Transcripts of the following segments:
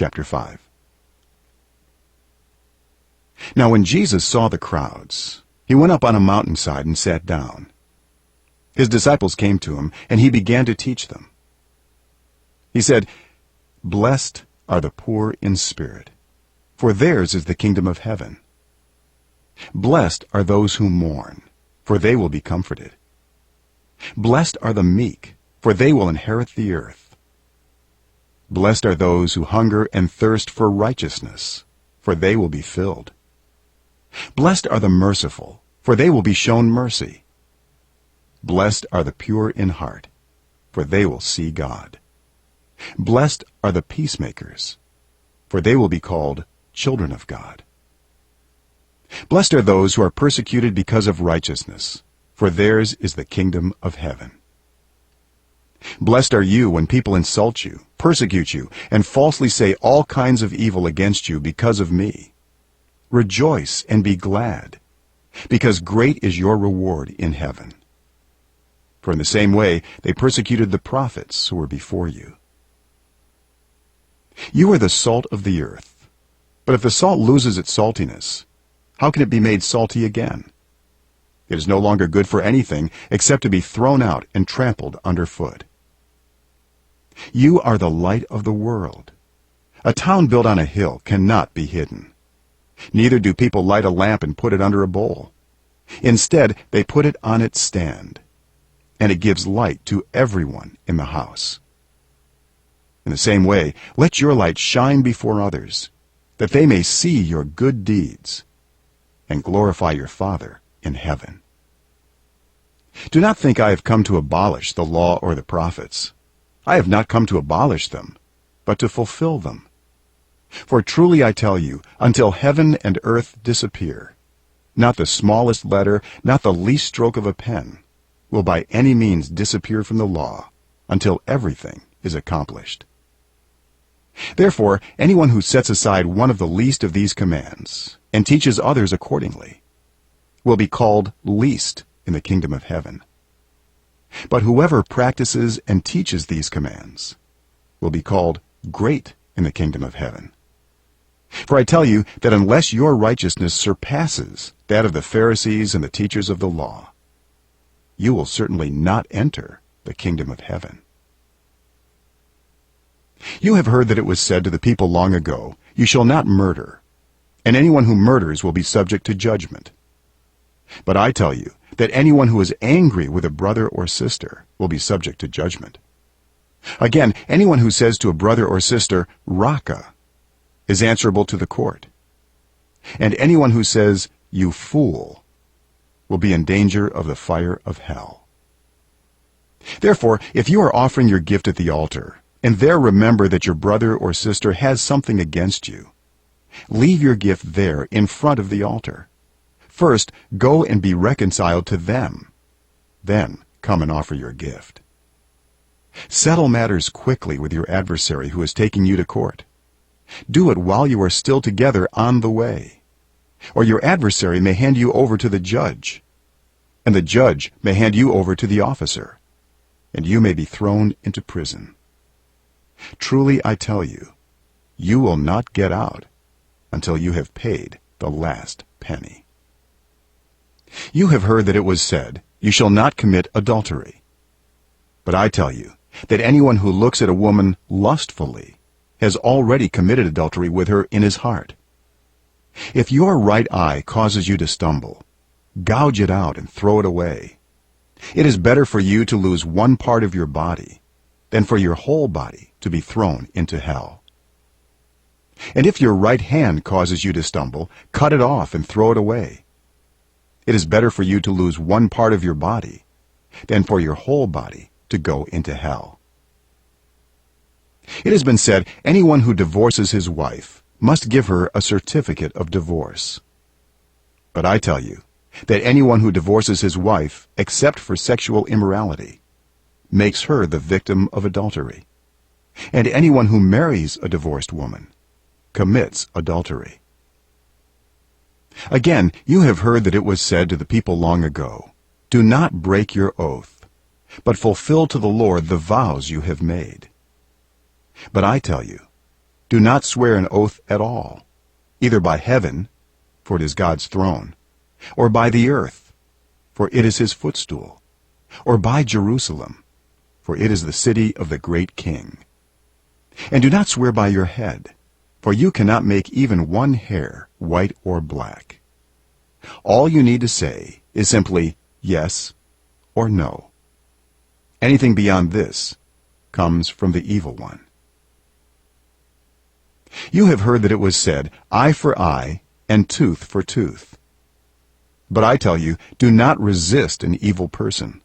chapter 5. Now when Jesus saw the crowds, he went up on a mountainside and sat down. His disciples came to him, and he began to teach them. He said, "Blessed are the poor in spirit, for theirs is the kingdom of heaven. Blessed are those who mourn, for they will be comforted. Blessed are the meek, for they will inherit the earth. Blessed are those who hunger and thirst for righteousness, for they will be filled. Blessed are the merciful, for they will be shown mercy. Blessed are the pure in heart, for they will see God. Blessed are the peacemakers, for they will be called children of God. Blessed are those who are persecuted because of righteousness, for theirs is the kingdom of heaven. Blessed are you when people insult you, persecute you, and falsely say all kinds of evil against you because of me. Rejoice and be glad, because great is your reward in heaven. For in the same way they persecuted the prophets who were before you. You are the salt of the earth. But if the salt loses its saltiness, how can it be made salty again? It is no longer good for anything except to be thrown out and trampled underfoot. You are the light of the world. A town built on a hill cannot be hidden. Neither do people light a lamp and put it under a bowl. Instead, they put it on its stand, and it gives light to everyone in the house. In the same way, let your light shine before others, that they may see your good deeds and glorify your Father in heaven. Do not think I have come to abolish the law or the prophets. I have not come to abolish them, but to fulfill them. For truly I tell you, until heaven and earth disappear, not the smallest letter, not the least stroke of a pen, will by any means disappear from the law, until everything is accomplished. Therefore, anyone who sets aside one of the least of these commands, and teaches others accordingly, will be called least in the kingdom of heaven. But whoever practices and teaches these commands will be called great in the kingdom of heaven. For I tell you that unless your righteousness surpasses that of the Pharisees and the teachers of the law, you will certainly not enter the kingdom of heaven. You have heard that it was said to the people long ago, "You shall not murder, and anyone who murders will be subject to judgment." But I tell you that anyone who is angry with a brother or sister will be subject to judgment. Again, anyone who says to a brother or sister, "Raka," is answerable to the court. And anyone who says, "You fool," will be in danger of the fire of hell. Therefore, if you are offering your gift at the altar, and there remember that your brother or sister has something against you, leave your gift there in front of the altar. First, go and be reconciled to them. Then come and offer your gift. Settle matters quickly with your adversary who is taking you to court. Do it while you are still together on the way, or your adversary may hand you over to the judge, and the judge may hand you over to the officer, and you may be thrown into prison. Truly I tell you, you will not get out until you have paid the last penny. You have heard that it was said, "You shall not commit adultery." But I tell you that anyone who looks at a woman lustfully has already committed adultery with her in his heart. If your right eye causes you to stumble, gouge it out and throw it away. It is better for you to lose one part of your body than for your whole body to be thrown into hell. And if your right hand causes you to stumble, cut it off and throw it away. It is better for you to lose one part of your body than for your whole body to go into hell. It has been said, anyone who divorces his wife must give her a certificate of divorce. But I tell you that anyone who divorces his wife, except for sexual immorality, makes her the victim of adultery. And anyone who marries a divorced woman commits adultery. Again, you have heard that it was said to the people long ago, "Do not break your oath, but fulfill to the Lord the vows you have made." But I tell you, do not swear an oath at all, either by heaven, for it is God's throne, or by the earth, for it is his footstool, or by Jerusalem, for it is the city of the great King. And do not swear by your head, for you cannot make even one hair white or black. All you need to say is simply yes or no. Anything beyond this comes from the evil one. You have heard that it was said, eye for eye and tooth for tooth. But I tell you, do not resist an evil person.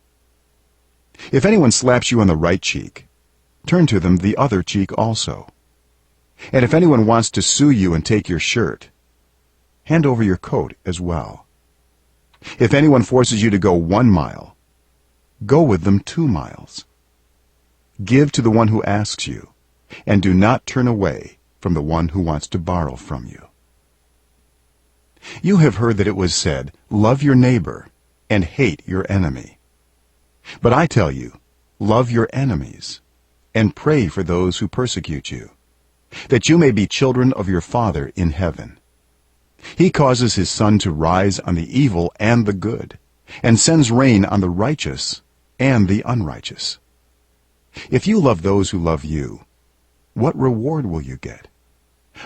If anyone slaps you on the right cheek, turn to them the other cheek also. And if anyone wants to sue you and take your shirt, hand over your coat as well. If anyone forces you to go 1 mile, go with them 2 miles. Give to the one who asks you, and do not turn away from the one who wants to borrow from you. You have heard that it was said, love your neighbor and hate your enemy. But I tell you, love your enemies and pray for those who persecute you, that you may be children of your Father in heaven. He causes his sun to rise on the evil and the good, and sends rain on the righteous and the unrighteous. If you love those who love you, what reward will you get?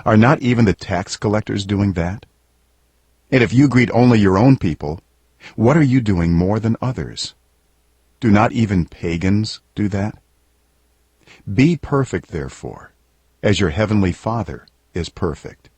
Are not even the tax collectors doing that? And if you greet only your own people, what are you doing more than others? Do not even pagans do that? Be perfect, therefore, as your heavenly Father is perfect.